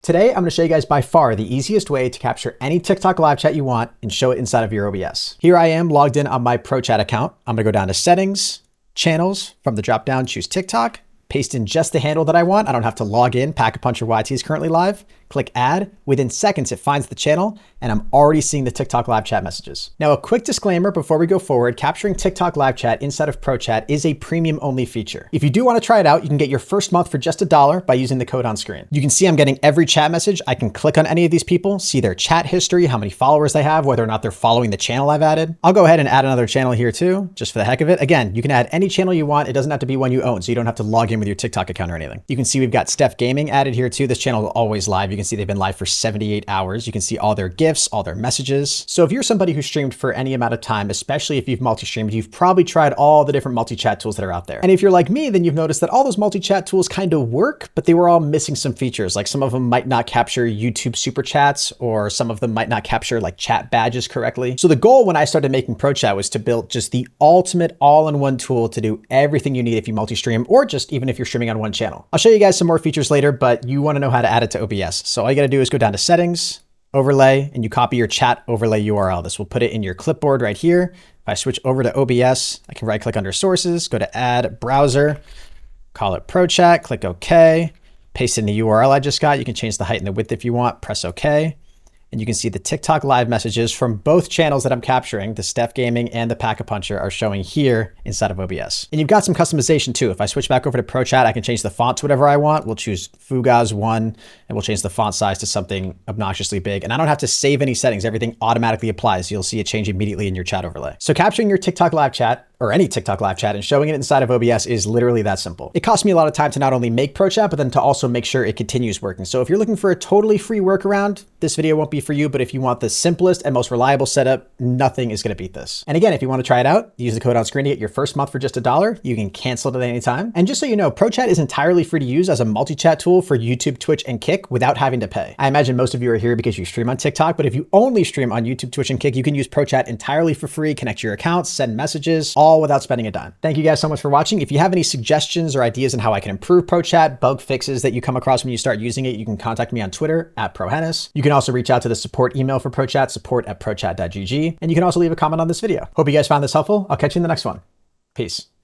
Today, I'm going to show you guys by far the easiest way to capture any TikTok live chat you want and show it inside of your OBS. Here I am logged in on my ProChat account. I'm going to go down to Settings, Channels. From the drop down, choose TikTok. Paste in just the handle that I want. I don't have to log in. Pack-a-Puncher YT is currently live. Click Add. Within seconds, it finds the channel, and I'm already seeing the TikTok live chat messages. Now, a quick disclaimer before we go forward, capturing TikTok live chat inside of ProChat is a premium-only feature. If you do want to try it out, you can get your first month for just $1 by using the code on screen. You can see I'm getting every chat message. I can click on any of these people, see their chat history, how many followers they have, whether or not they're following the channel I've added. I'll go ahead and add another channel here too, just for the heck of it. Again, you can add any channel you want. It doesn't have to be one you own, so you don't have to log in with your TikTok account or anything. You can see we've got Steph Gaming added here too. This channel is always live. You can see they've been live for 78 hours. You can see all their GIFs, all their messages. So if you're somebody who streamed for any amount of time, especially if you've multi-streamed, you've probably tried all the different multi-chat tools that are out there. And if you're like me, then you've noticed that all those multi-chat tools kind of work, but they were all missing some features. Like some of them might not capture YouTube super chats, or some of them might not capture like chat badges correctly. So the goal when I started making ProChat was to build just the ultimate all-in-one tool to do everything you need if you multi-stream, or just even if you're streaming on one channel. I'll show you guys some more features later, but you want to know how to add it to OBS. So all you got to do is go down to Settings, Overlay, and you copy your chat overlay URL. This will put it in your clipboard right here. If I switch over to OBS, I can right click under Sources, go to Add Browser, call it ProChat, click OK, paste in the URL I just got. You can change the height and the width if you want, press OK. And you can see the TikTok live messages from both channels that I'm capturing, the Steph Gaming and the Pack-a-Puncher, are showing here inside of OBS. And you've got some customization too. If I switch back over to ProChat, I can change the font to whatever I want. We'll choose Fugaz1, and we'll change the font size to something obnoxiously big. And I don't have to save any settings. Everything automatically applies. You'll see it change immediately in your chat overlay. So capturing your TikTok live chat, or any TikTok live chat, and showing it inside of OBS is literally that simple. It costs me a lot of time to not only make ProChat, but then to also make sure it continues working. So if you're looking for a totally free workaround, this video won't be for you, but if you want the simplest and most reliable setup, nothing is gonna beat this. And again, if you wanna try it out, use the code on screen to get your first month for just $1. You can cancel it at any time. And just so you know, ProChat is entirely free to use as a multi-chat tool for YouTube, Twitch, and Kick without having to pay. I imagine most of you are here because you stream on TikTok, but if you only stream on YouTube, Twitch, and Kick, you can use ProChat entirely for free, connect your accounts, send messages, all without spending a dime. Thank you guys so much for watching. If you have any suggestions or ideas on how I can improve ProChat, bug fixes that you come across when you start using it, you can contact me on Twitter @ProHennis. You can also reach out to the support email for ProChat, support@prochat.gg. And you can also leave a comment on this video. Hope you guys found this helpful. I'll catch you in the next one. Peace.